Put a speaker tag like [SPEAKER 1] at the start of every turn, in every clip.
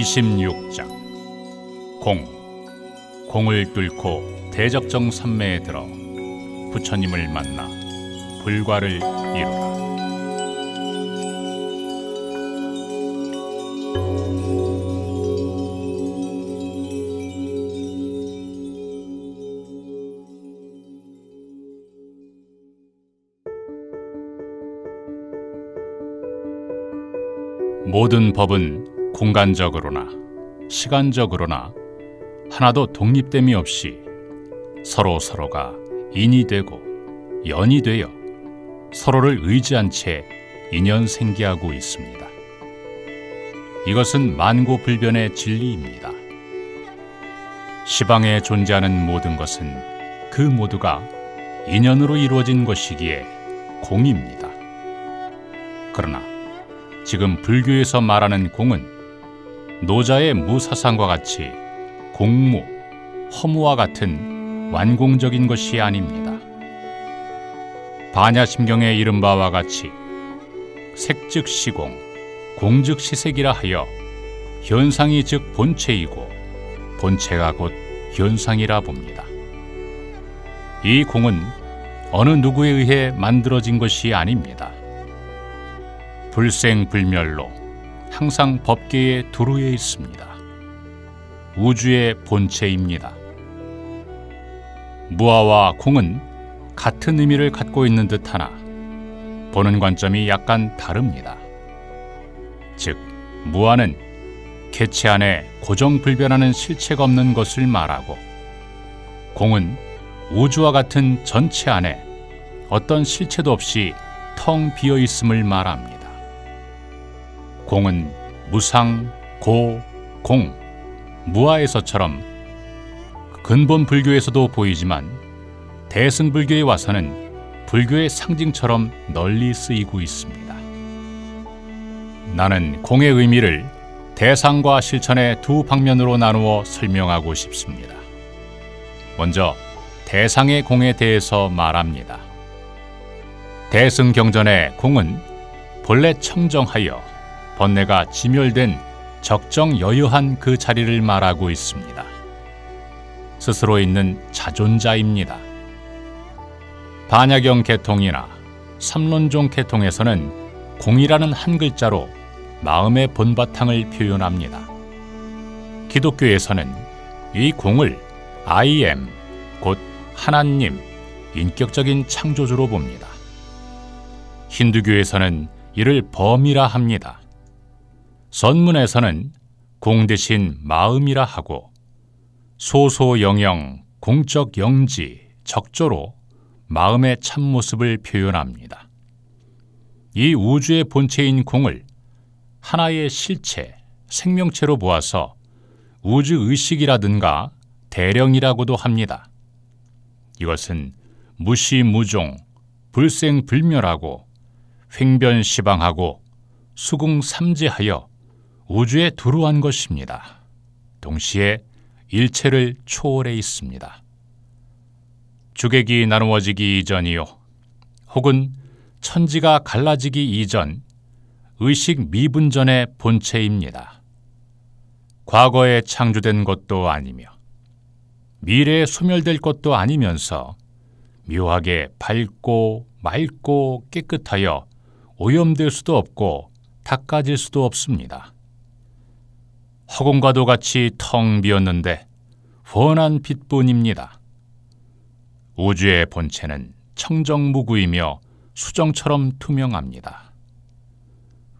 [SPEAKER 1] 26장 공을 뚫고 대적정 산매에 들어 부처님을 만나 불과를 이루라. 모든 법은 공간적으로나 시간적으로나 하나도 독립됨이 없이 서로가 인이 되고 연이 되어 서로를 의지한 채 인연생기하고 있습니다. 이것은 만고불변의 진리입니다. 시방에 존재하는 모든 것은 그 모두가 인연으로 이루어진 것이기에 공입니다. 그러나 지금 불교에서 말하는 공은 노자의 무사상과 같이 공무, 허무와 같은 완공적인 것이 아닙니다. 반야심경에 이른 바와 같이 색즉 시공, 공즉 시색이라 하여 현상이 즉 본체이고 본체가 곧 현상이라 봅니다. 이 공은 어느 누구에 의해 만들어진 것이 아닙니다. 불생불멸로 항상 법계에 두루에 있습니다. 우주의 본체입니다. 무아와 공은 같은 의미를 갖고 있는 듯하나 보는 관점이 약간 다릅니다. 즉, 무아는 개체 안에 고정불변하는 실체가 없는 것을 말하고, 공은 우주와 같은 전체 안에 어떤 실체도 없이 텅 비어 있음을 말합니다. 공은 무상, 고, 공, 무아에서처럼 근본 불교에서도 보이지만 대승불교에 와서는 불교의 상징처럼 널리 쓰이고 있습니다. 나는 공의 의미를 대상과 실천의 두 방면으로 나누어 설명하고 싶습니다. 먼저 대상의 공에 대해서 말합니다. 대승경전의 공은 본래 청정하여 번뇌가 지멸된 적정여여한 그 자리를 말하고 있습니다. 스스로 있는 자존자입니다. 반야경 계통이나 삼론종 계통에서는 공이라는 한 글자로 마음의 본바탕을 표현합니다. 기독교에서는 이 공을 I am, 곧 하나님, 인격적인 창조주로 봅니다. 힌두교에서는 이를 범이라 합니다. 선문에서는 공 대신 마음이라 하고, 소소영영, 공적 영지, 적조로 마음의 참모습을 표현합니다. 이 우주의 본체인 공을 하나의 실체, 생명체로 보아서 우주의식이라든가 대령이라고도 합니다. 이것은 무시무종, 불생불멸하고 횡변시방하고 수궁삼재하여 우주에 두루한 것입니다. 동시에 일체를 초월해 있습니다. 주객이 나누어지기 이전이요, 혹은 천지가 갈라지기 이전 의식 미분전의 본체입니다. 과거에 창조된 것도 아니며 미래에 소멸될 것도 아니면서 묘하게 밝고 맑고 깨끗하여 오염될 수도 없고 닦아질 수도 없습니다. 허공과도 같이 텅 비었는데 훤한 빛뿐입니다. 우주의 본체는 청정무구이며 수정처럼 투명합니다.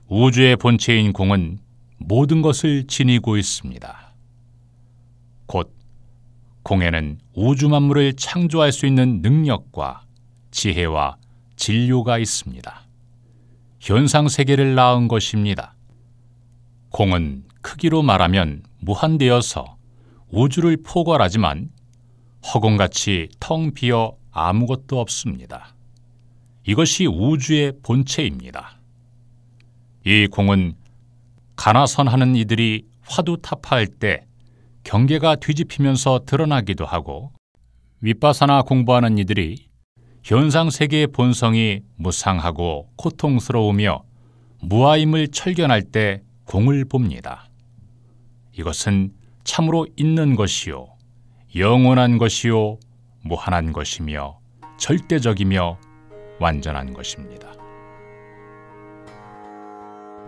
[SPEAKER 1] 우주의 본체인 공은 모든 것을 지니고 있습니다. 곧 공에는 우주 만물을 창조할 수 있는 능력과 지혜와 진료가 있습니다. 현상세계를 낳은 것입니다. 공은 크기로 말하면 무한되어서 우주를 포괄하지만 허공같이 텅 비어 아무것도 없습니다. 이것이 우주의 본체입니다. 이 공은 가나선하는 이들이 화두타파할 때 경계가 뒤집히면서 드러나기도 하고, 윗바사나 공부하는 이들이 현상세계의 본성이 무상하고 고통스러우며 무아임을 철견할 때 공을 봅니다. 이것은 참으로 있는 것이요 영원한 것이요 무한한 것이며 절대적이며 완전한 것입니다.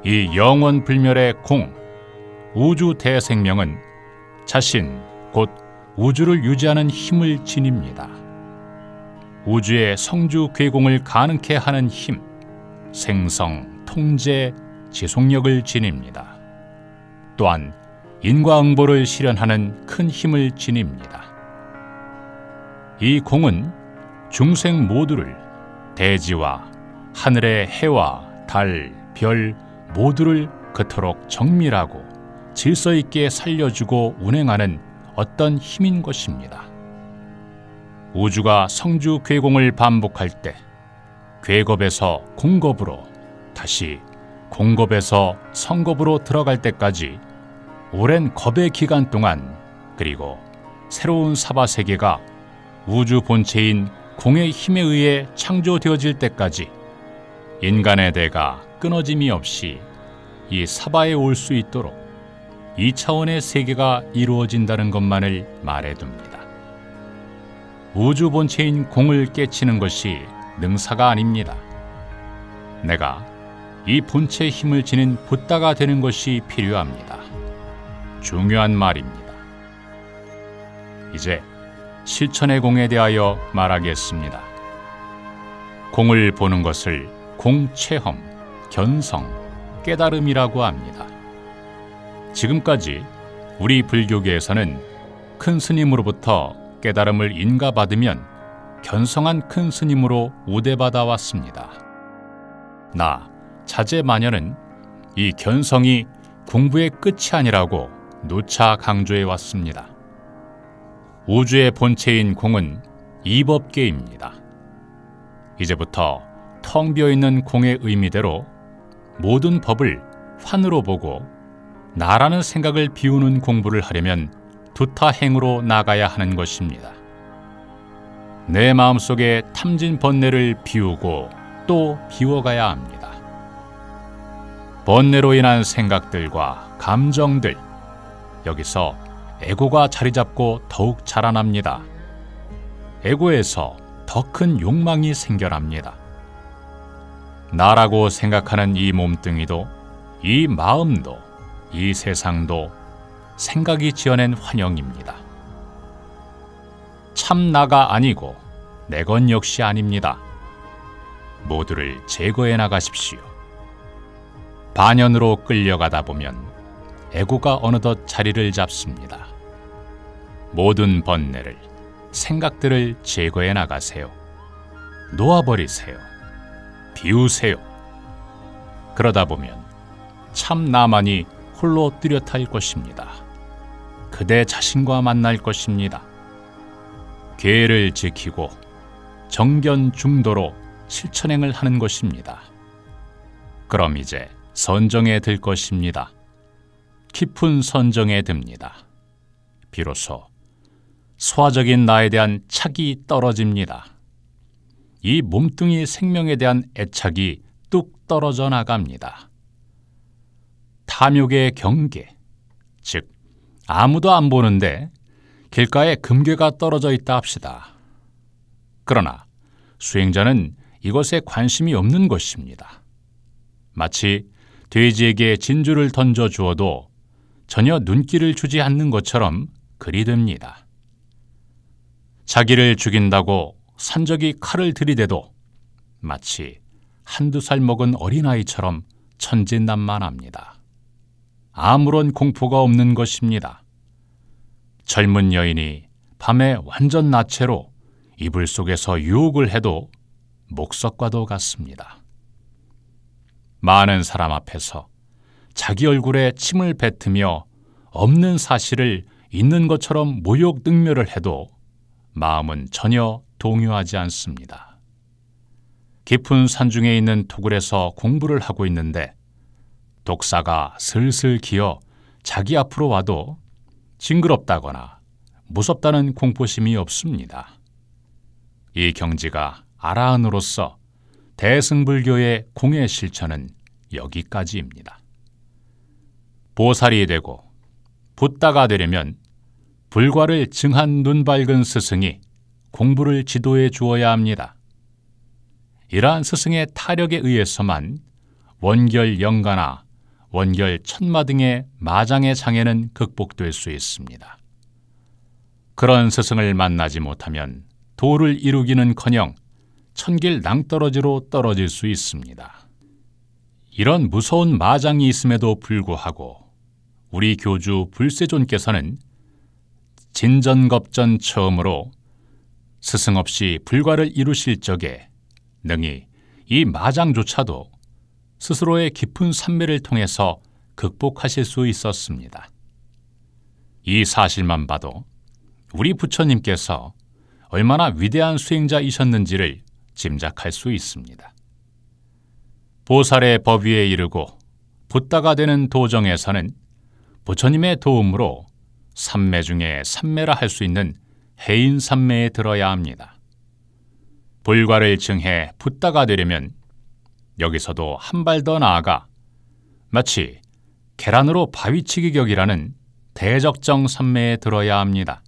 [SPEAKER 1] 이 영원불멸의 공, 우주 대생명은 자신 곧 우주를 유지하는 힘을 지닙니다. 우주의 성주 궤공을 가능케 하는 힘, 생성, 통제, 지속력을 지닙니다. 또한 인과응보를 실현하는 큰 힘을 지닙니다. 이 공은 중생 모두를 대지와 하늘의 해와 달, 별 모두를 그토록 정밀하고 질서 있게 살려주고 운행하는 어떤 힘인 것입니다. 우주가 성주 궤공을 반복할 때 궤겁에서 공겁으로 다시 공겁에서 성겁으로 들어갈 때까지 오랜 겁의 기간 동안, 그리고 새로운 사바세계가 우주 본체인 공의 힘에 의해 창조되어질 때까지 인간의 대가 끊어짐이 없이 이 사바에 올 수 있도록 2차원의 세계가 이루어진다는 것만을 말해둡니다. 우주 본체인 공을 깨치는 것이 능사가 아닙니다. 내가 이 본체의 힘을 지닌 붓다가 되는 것이 필요합니다. 중요한 말입니다. 이제 실천의 공에 대하여 말하겠습니다. 공을 보는 것을 공체험, 견성, 깨달음이라고 합니다. 지금까지 우리 불교계에서는 큰 스님으로부터 깨달음을 인가받으면 견성한 큰 스님으로 우대받아 왔습니다. 나 자제마녀는 이 견성이 공부의 끝이 아니라고 누차 강조해 왔습니다. 우주의 본체인 공은 이법계입니다. 이제부터 텅 비어있는 공의 의미대로 모든 법을 환으로 보고 나라는 생각을 비우는 공부를 하려면 두타행으로 나가야 하는 것입니다. 내 마음속에 탐진 번뇌를 비우고 또 비워가야 합니다. 번뇌로 인한 생각들과 감정들, 여기서 에고가 자리 잡고 더욱 자라납니다. 에고에서 더 큰 욕망이 생겨납니다. 나라고 생각하는 이 몸뚱이도, 이 마음도, 이 세상도 생각이 지어낸 환영입니다. 참 나가 아니고 내 것 역시 아닙니다. 모두를 제거해 나가십시오. 반연으로 끌려가다 보면 에고가 어느덧 자리를 잡습니다. 모든 번뇌를, 생각들을 제거해 나가세요. 놓아버리세요. 비우세요. 그러다 보면 참 나만이 홀로 뚜렷할 것입니다. 그대 자신과 만날 것입니다. 계를 지키고 정견 중도로 실천행을 하는 것입니다. 그럼 이제 선정에 들 것입니다. 깊은 선정에 듭니다. 비로소 소화적인 나에 대한 착이 떨어집니다. 이 몸뚱이 생명에 대한 애착이 뚝 떨어져 나갑니다. 탐욕의 경계, 즉 아무도 안 보는데 길가에 금괴가 떨어져 있다 합시다. 그러나 수행자는 이것에 관심이 없는 것입니다. 마치 돼지에게 진주를 던져 주어도 전혀 눈길을 주지 않는 것처럼 그리 됩니다. 자기를 죽인다고 산적이 칼을 들이대도 마치 한두 살 먹은 어린아이처럼 천진난만합니다. 아무런 공포가 없는 것입니다. 젊은 여인이 밤에 완전 나체로 이불 속에서 유혹을 해도 목석과도 같습니다. 많은 사람 앞에서 자기 얼굴에 침을 뱉으며 없는 사실을 있는 것처럼 모욕능멸을 해도 마음은 전혀 동요하지 않습니다. 깊은 산중에 있는 토굴에서 공부를 하고 있는데 독사가 슬슬 기어 자기 앞으로 와도 징그럽다거나 무섭다는 공포심이 없습니다. 이 경지가 아라한으로서 대승불교의 공의 실천은 여기까지입니다. 보살이 되고 붓다가 되려면 불과를 증한 눈 밝은 스승이 공부를 지도해 주어야 합니다. 이러한 스승의 타력에 의해서만 원결 영가나 원결 천마 등의 마장의 장애는 극복될 수 있습니다. 그런 스승을 만나지 못하면 도를 이루기는커녕 천길 낭떠러지로 떨어질 수 있습니다. 이런 무서운 마장이 있음에도 불구하고 우리 교주 불세존께서는 진전겁전 처음으로 스승 없이 불과를 이루실 적에 능히 이 마장조차도 스스로의 깊은 산매를 통해서 극복하실 수 있었습니다. 이 사실만 봐도 우리 부처님께서 얼마나 위대한 수행자이셨는지를 짐작할 수 있습니다. 보살의 법위에 이르고 붓다가 되는 도정에서는 부처님의 도움으로 삼매 중에 삼매라 할 수 있는 해인 삼매에 들어야 합니다. 불과를 증해 붓다가 되려면 여기서도 한 발 더 나아가 마치 계란으로 바위치기 격이라는 대적정 삼매에 들어야 합니다.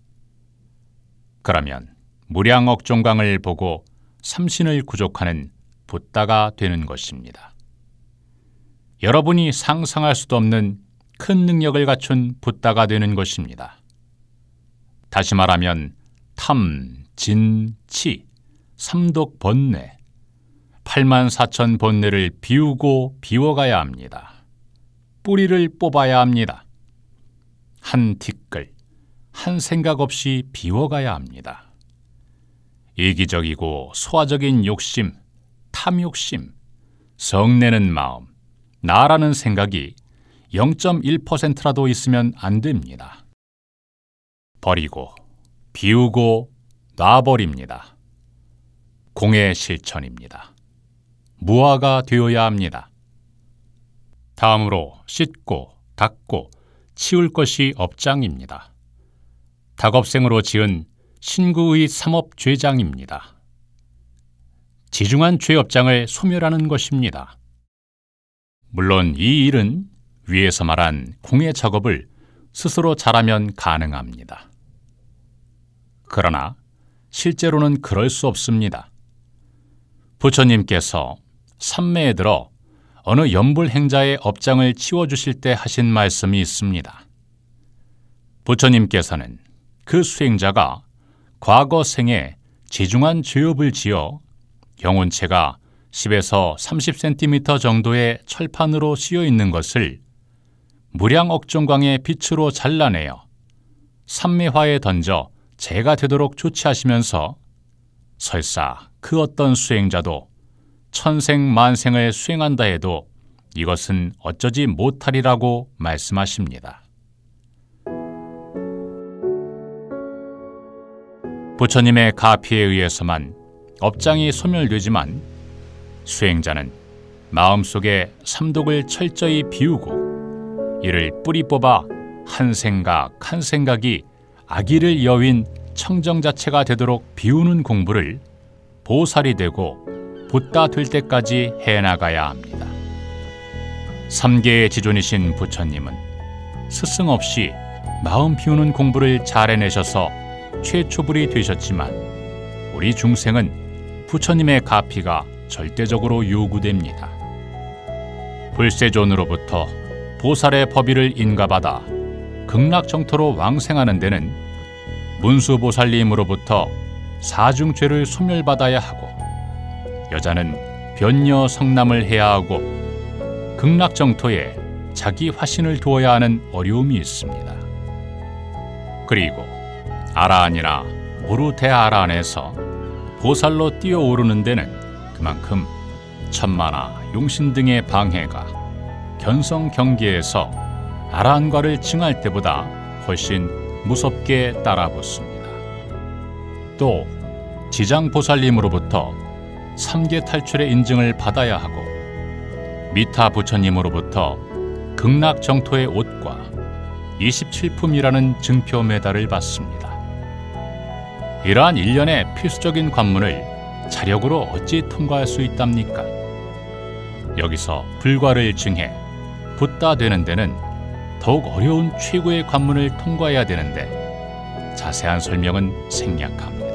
[SPEAKER 1] 그러면 무량억종강을 보고 삼신을 구족하는 붓다가 되는 것입니다. 여러분이 상상할 수도 없는 큰 능력을 갖춘 붓다가 되는 것입니다. 다시 말하면 탐, 진, 치, 삼독 번뇌, 84,000 번뇌를 비우고 비워가야 합니다. 뿌리를 뽑아야 합니다. 한 티끌, 한 생각 없이 비워가야 합니다. 이기적이고 소화적인 욕심, 탐욕심, 성내는 마음, 나라는 생각이 0.1%라도 있으면 안 됩니다. 버리고, 비우고, 놔버립니다. 공의 실천입니다. 무아가 되어야 합니다. 다음으로 씻고, 닦고, 치울 것이 업장입니다. 닭업생으로 지은 신구의 삼업죄장입니다. 지중한 죄업장을 소멸하는 것입니다. 물론 이 일은 위에서 말한 공의 작업을 스스로 잘하면 가능합니다. 그러나 실제로는 그럴 수 없습니다. 부처님께서 삼매에 들어 어느 연불행자의 업장을 치워주실 때 하신 말씀이 있습니다. 부처님께서는 그 수행자가 과거 생에 지중한 죄업을 지어 영혼체가 10에서 30cm 정도의 철판으로 씌어 있는 것을 무량억종광의 빛으로 잘라내어 삼매화에 던져 재가 되도록 조치하시면서 설사 그 어떤 수행자도 천생만생을 수행한다 해도 이것은 어쩌지 못하리라고 말씀하십니다. 부처님의 가피에 의해서만 업장이 소멸되지만 수행자는 마음속에 삼독을 철저히 비우고 이를 뿌리 뽑아 한 생각 한 생각이 악의를 여윈 청정 자체가 되도록 비우는 공부를 보살이 되고 붓다 될 때까지 해나가야 합니다. 삼계의 지존이신 부처님은 스승 없이 마음 비우는 공부를 잘 해내셔서 최초불이 되셨지만 우리 중생은 부처님의 가피가 절대적으로 요구됩니다. 불세존으로부터 보살의 법위를 인가받아 극락정토로 왕생하는 데는 문수보살님으로부터 사중죄를 소멸받아야 하고 여자는 변녀 성남을 해야 하고 극락정토에 자기 화신을 두어야 하는 어려움이 있습니다. 그리고 아라한이나 무르대아라한에서 보살로 뛰어오르는 데는 그만큼 천마나 용신 등의 방해가 견성 경계에서 아라한과를 칭할 때보다 훨씬 무섭게 따라붙습니다. 또 지장보살님으로부터 삼계 탈출의 인증을 받아야 하고 미타 부처님으로부터 극락정토의 옷과 27품이라는 증표 메달을 받습니다. 이러한 일련의 필수적인 관문을 자력으로 어찌 통과할 수 있답니까? 여기서 불과를 증해 붓다 되는 데는 더욱 어려운 최고의 관문을 통과해야 되는데 자세한 설명은 생략합니다.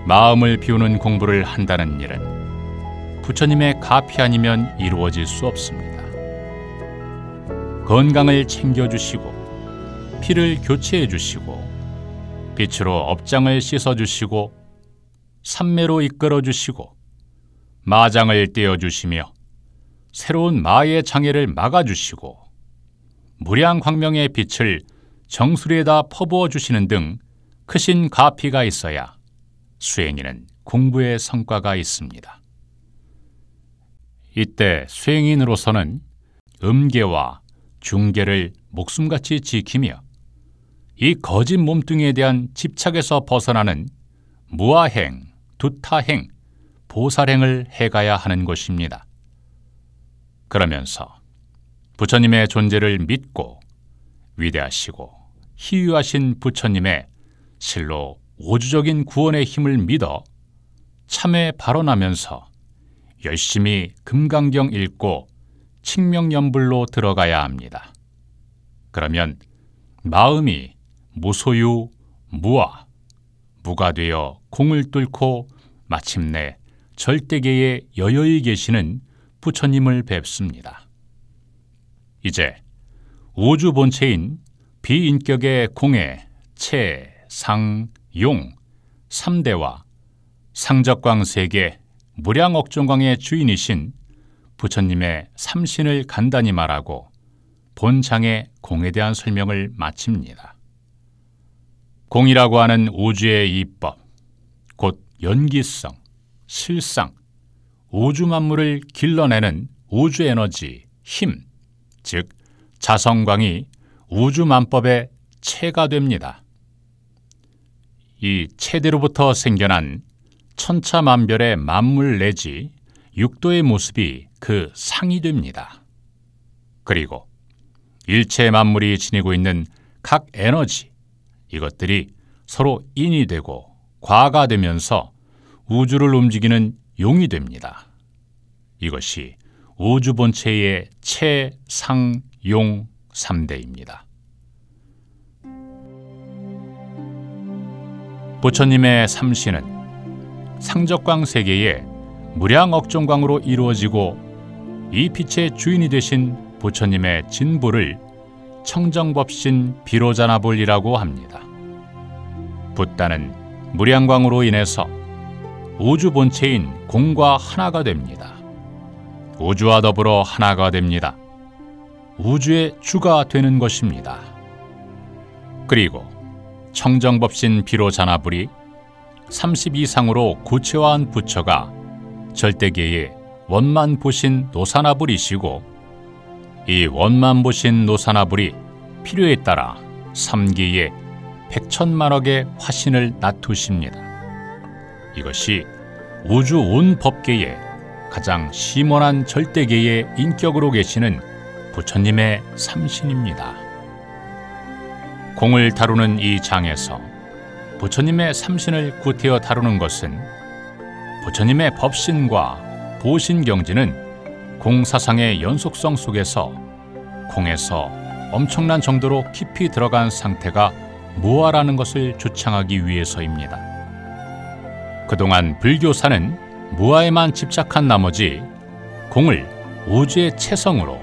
[SPEAKER 1] 마음을 비우는 공부를 한다는 일은 부처님의 가피 아니면 이루어질 수 없습니다. 건강을 챙겨주시고 피를 교체해주시고 빛으로 업장을 씻어주시고 삼매로 이끌어주시고 마장을 떼어주시며 새로운 마의 장애를 막아주시고 무량광명의 빛을 정수리에다 퍼부어 주시는 등 크신 가피가 있어야 수행인은 공부의 성과가 있습니다. 이때 수행인으로서는 음계와 중계를 목숨같이 지키며 이 거짓 몸뚱이에 대한 집착에서 벗어나는 무아행, 두타행, 보살행을 해가야 하는 것입니다. 그러면서 부처님의 존재를 믿고 위대하시고 희유하신 부처님의 실로 우주적인 구원의 힘을 믿어 참회 발언하면서 열심히 금강경 읽고 칭명연불로 들어가야 합니다. 그러면 마음이 무소유, 무아, 무가 되어 공을 뚫고 마침내 절대계에 여여히 계시는 부처님을 뵙습니다. 이제 우주 본체인 비인격의 공의 체, 상, 용, 3대와 상적광세계, 무량억종광의 주인이신 부처님의 삼신을 간단히 말하고 본장의 공에 대한 설명을 마칩니다. 공이라고 하는 우주의 이법, 곧 연기성, 실상, 우주 만물을 길러내는 우주 에너지, 힘, 즉 자성광이 우주 만법의 체가 됩니다. 이 체대로부터 생겨난 천차만별의 만물 내지 육도의 모습이 그 상이 됩니다. 그리고 일체 만물이 지니고 있는 각 에너지, 이것들이 서로 인이 되고 과가 되면서 우주를 움직이는 용이 됩니다. 이것이 우주 본체의 체, 상, 용 3대입니다. 부처님의 삼신은 상적광 세계의 무량억종광으로 이루어지고 이 빛의 주인이 되신 부처님의 진보를 청정법신 비로자나불이라고 합니다. 붓다는 무량광으로 인해서 우주 본체인 공과 하나가 됩니다. 우주와 더불어 하나가 됩니다. 우주의 주가 되는 것입니다. 그리고 청정법신 비로자나불이 30 이상으로 구체화한 부처가 절대계의 원만보신 노사나불이시고 이 원만보신 노사나불이 필요에 따라 3기에 100천만억의 화신을 낳두십니다. 이것이 우주 온 법계의 가장 심원한 절대계의 인격으로 계시는 부처님의 삼신입니다. 공을 다루는 이 장에서 부처님의 삼신을 구태여 다루는 것은 부처님의 법신과 보신경지는 공사상의 연속성 속에서 공에서 엄청난 정도로 깊이 들어간 상태가 무아라는 것을 주창하기 위해서입니다. 그동안 불교사는 무아에만 집착한 나머지 공을 우주의 체성으로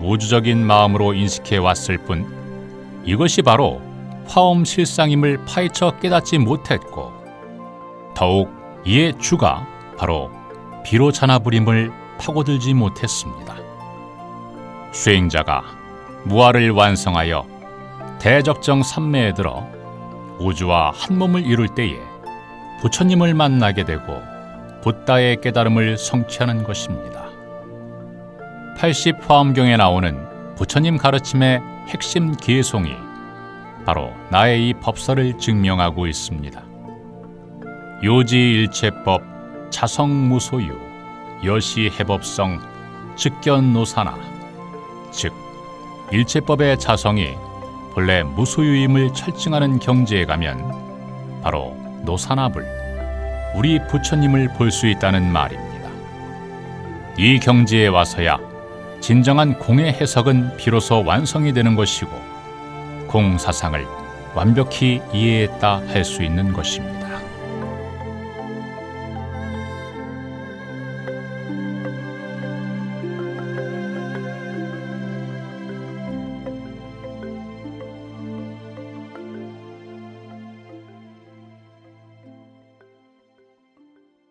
[SPEAKER 1] 우주적인 마음으로 인식해 왔을 뿐 이것이 바로 화엄실상임을 파헤쳐 깨닫지 못했고 더욱 이의 주가 바로 비로자나불임을 파고들지 못했습니다. 수행자가 무아를 완성하여 대적정 삼매에 들어 우주와 한 몸을 이룰 때에 부처님을 만나게 되고 붓다의 깨달음을 성취하는 것입니다. 80화엄경에 나오는 부처님 가르침의 핵심 개송이 바로 나의 이 법설을 증명하고 있습니다. 요지일체법, 자성무소유, 여시해법성, 즉견노사나, 즉 일체법의 자성이 본래 무소유임을 철증하는 경지에 가면 바로 노사나불, 우리 부처님을 볼 수 있다는 말입니다. 이 경지에 와서야 진정한 공의 해석은 비로소 완성이 되는 것이고 공 사상을 완벽히 이해했다 할 수 있는 것입니다.